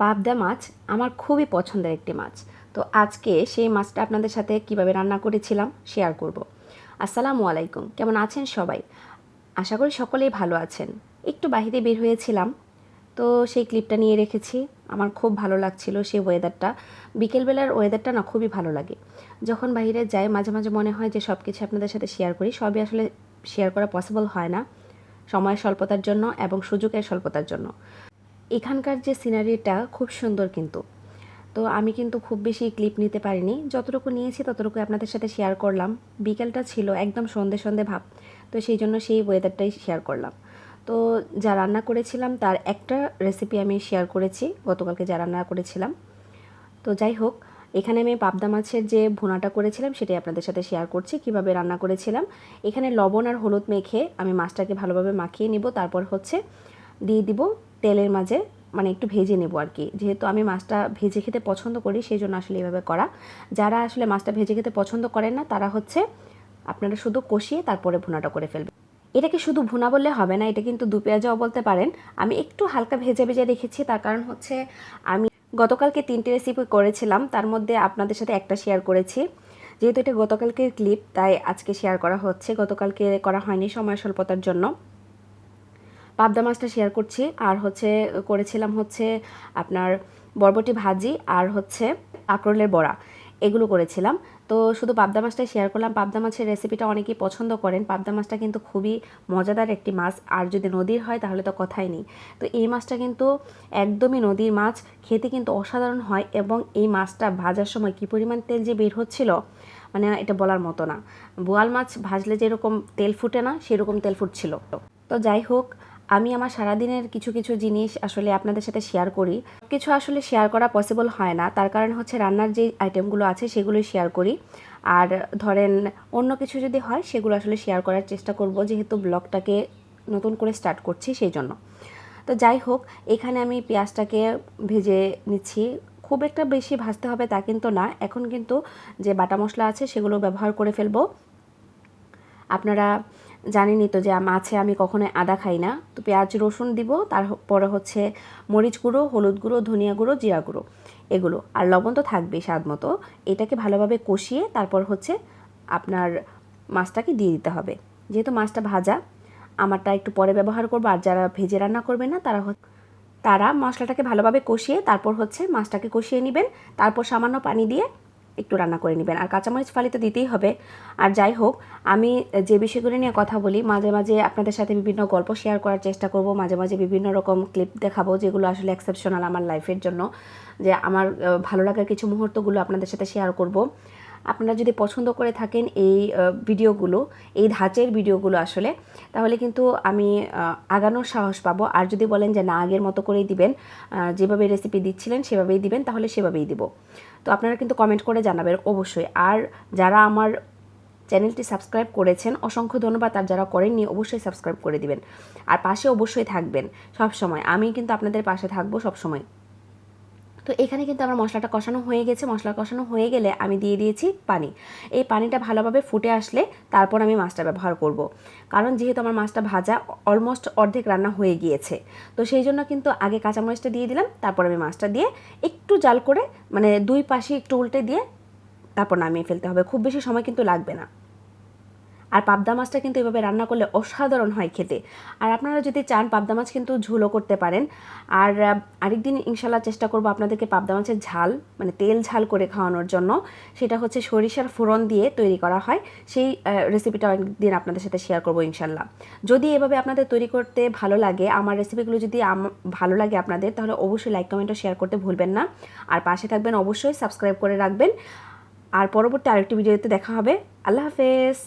পাবদা মাছ আমার খুবই পছন্দের একটি মাছ। তো আজকে সেই মাছটা আপনাদের সাথে কিভাবে রান্না করেছিলাম শেয়ার করব। আসসালামু আলাইকুম, কেমন আছেন সবাই? আশা করি সকলেই ভালো আছেন। একটু বাইরে বের হয়েছিলাম, তো সেই ক্লিপটা নিয়ে রেখেছি। আমার খুব ভালো লাগছিল সেই ওয়েদারটা। বিকেলবেলার ওয়েদারটা না খুবই ভালো লাগে। যখন বাইরে যাই মাঝে মাঝে মনে হয় যে সব কিছু আপনাদের সাথে শেয়ার করি, সবই আসলে শেয়ার করা পসিবল হয় না সময়ের স্বল্পতার জন্য এবং সুযোগের স্বল্পতার জন্য। এখানকার যে সিনারিটা খুব সুন্দর কিন্তু। তো আমি কিন্তু খুব বেশি ক্লিপ নিতে পারিনি, যতটুকু নিয়েছি ততটুকু আপনাদের সাথে শেয়ার করলাম। বিকেলটা ছিল একদম সন্ধে সন্ধে ভাব, তো সেই জন্য সেই ওয়েদারটাই শেয়ার করলাম। তো যা রান্না করেছিলাম তার একটা রেসিপি আমি শেয়ার করেছি গতকালকে যা রান্না করেছিলাম। তো যাই হোক, এখানে আমি পাবদা মাছের যে ভুনাটা করেছিলাম সেটাই আপনাদের সাথে শেয়ার করছি কিভাবে রান্না করেছিলাম। এখানে লবণ আর হলুদ মেখে আমি মাছটাকে ভালোভাবে মাখিয়ে নিব, তারপর হচ্ছে দিয়ে দিব তেলের মাঝে, মানে একটু ভেজে নেব আর কি। যেহেতু আমি মাছটা ভেজে খেতে পছন্দ করি সেই জন্য আসলে এভাবে করা। যারা আসলে মাছটা ভেজে খেতে পছন্দ করেন না তারা হচ্ছে আপনারা শুধু কষিয়ে তারপরে ভুনাটা করে ফেলবেন। এটাকে শুধু ভুনা বললে হবে না, এটা কিন্তু দু পেঁয়াজাও বলতে পারেন। আমি একটু হালকা ভেজে ভেজে রেখেছি, তার কারণ হচ্ছে আমি গতকালকে 3টে রেসিপি করেছিলাম, তার মধ্যে আপনাদের সাথে একটা শেয়ার করেছি। যেহেতু এটা গতকালকের ক্লিপ তাই আজকে শেয়ার করা হচ্ছে, গতকালকে করা হয়নি সময় স্বল্পতার জন্য। পাবদা মাছটা শেয়ার করছি, আর হচ্ছে করেছিলাম হচ্ছে আপনার বরবটি ভাজি আর হচ্ছে কাঁকরোলের বড়া, এগুলো করেছিলাম। তো শুধু পাবদা মাছটাই শেয়ার করলাম। পাবদা মাছের রেসিপিটা অনেকেই পছন্দ করেন। পাবদা মাছটা কিন্তু খুবই মজাদার একটি মাছ, আর যদি নদীর হয় তাহলে তো কথাই নেই। তো এই মাছটা কিন্তু একদমই নদীর মাছ, খেতে কিন্তু অসাধারণ হয়। এবং এই মাছটা ভাজার সময় কী পরিমাণ তেল যে বের হচ্ছিল, মানে এটা বলার মতো না। বোয়াল মাছ ভাজলে যেরকম তেল ফুটে না, সেরকম তেল ফুটছিল। তো যাই হোক, আমি আমার সারাদিনের কিছু কিছু জিনিস আসলে আপনাদের সাথে শেয়ার করি। কিছু আসলে শেয়ার করা পসিবল হয় না, তার কারণ হচ্ছে রান্নার যে আইটেমগুলো আছে সেগুলোই শেয়ার করি। আর ধরেন অন্য কিছু যদি হয় সেগুলো আসলে শেয়ার করার চেষ্টা করব, যেহেতু ব্লগটাকে নতুন করে স্টার্ট করছি সেই জন্য। তো যাই হোক, এখানে আমি পেঁয়াজটাকে ভেজে নিচ্ছি। খুব একটা বেশি ভাজতে হবে তা কিন্তু না, এখন কিন্তু যে বাটা মশলা আছে সেগুলো ব্যবহার করে ফেলবো। আপনারা জানেনই তো যে মাছে আমি কখনোই আদা খাই না। তো পেঁয়াজ রসুন দিব, তারপরে হচ্ছে মরিচ গুঁড়ো, হলুদ গুঁড়ো, ধনিয়া গুঁড়ো, জিরা গুঁড়ো, এগুলো আর লবণ তো থাকবেই স্বাদ মতো। এটাকে ভালোভাবে কষিয়ে তারপর হচ্ছে আপনার মাছটাকে দিয়ে দিতে হবে। যেহেতু মাছটা ভাজা, আমারটা একটু পরে ব্যবহার করবো, আর যারা ভেজে রান্না করবে না তারা মশলাটাকে ভালোভাবে কষিয়ে তারপর হচ্ছে মাছটাকে কষিয়ে নেবেন, তারপর সামান্য পানি দিয়ে একটু রান্না করে নেবেন। আর কাঁচামরিচ ফালি তো দিতেই হবে। আর যাই হোক, আমি যে বিষয়গুলো নিয়ে কথা বলি, মাঝে মাঝে আপনাদের সাথে বিভিন্ন গল্প শেয়ার করার চেষ্টা করব, মাঝে মাঝে বিভিন্ন রকম ক্লিপ দেখাবো যেগুলো আসলে এক্সেপশনাল আমার লাইফের জন্য, যে আমার ভালো লাগার কিছু মুহূর্তগুলো আপনাদের সাথে শেয়ার করব। আপনারা যদি পছন্দ করে থাকেন এই ভিডিওগুলো, এই ধাঁচের ভিডিওগুলো আসলে, তাহলে কিন্তু আমি আগানোর সাহস পাবো। আর যদি বলেন যে না, আগের মতো করেই দিবেন, যেভাবে রেসিপি দিচ্ছিলেন সেভাবেই দিবেন, তাহলে সেভাবেই দিব। তো আপনারা কিন্তু কমেন্ট করে জানাবেন অবশ্যই। আর যারা আমার চ্যানেলটি সাবস্ক্রাইব করেছেন অসংখ্য ধন্যবাদ, আর যারা করেননি অবশ্যই সাবস্ক্রাইব করে দিবেন। আর পাশে অবশ্যই থাকবেন সব সময়, আমি কিন্তু আপনাদের পাশে থাকবো সব সময়। তো এখানে কিন্তু আমার মশলাটা কষানো হয়ে গেছে। মশলা কষানো হয়ে গেলে আমি দিয়ে দিয়েছি পানি। এই পানিটা ভালোভাবে ফুটে আসলে তারপর আমি মাছটা ব্যবহার করব, কারণ যেহেতু আমার মাছটা ভাজা অলমোস্ট অর্ধেক রান্না হয়ে গিয়েছে। তো সেই জন্য কিন্তু আগে কাঁচামরিচটা দিয়ে দিলাম, তারপর আমি মাছটা দিয়ে একটু জাল করে, মানে দুই পাশে একটু উল্টে দিয়ে তারপর নামিয়ে ফেলতে হবে। খুব বেশি সময় কিন্তু লাগবে না। আর পাবদা মাছটা কিন্তু এভাবে রান্না করলে অসাধারণ হয় খেতে। আর আপনারা যদি চান পাবদা মাছ কিন্তু ঝোলও করতে পারেন। আর আরেকদিন ইনশাল্লাহ চেষ্টা করব আপনাদেরকে পাবদা মাছের ঝাল, মানে তেল ঝাল করে খাওয়ানোর জন্য। সেটা হচ্ছে সরিষার ফোড়ন দিয়ে তৈরি করা হয়, সেই রেসিপিটা একদিন আপনাদের সাথে শেয়ার করব ইনশাল্লাহ। যদি এভাবে আপনাদের তৈরি করতে ভালো লাগে, আমার রেসিপিগুলো যদি ভালো লাগে আপনাদের, তাহলে অবশ্যই লাইক কমেন্ট ও শেয়ার করতে ভুলবেন না। আর পাশে থাকবেন, অবশ্যই সাবস্ক্রাইব করে রাখবেন। আর পরবর্তী আরেকটি ভিডিওতে দেখা হবে। আল্লাহ হাফেজ।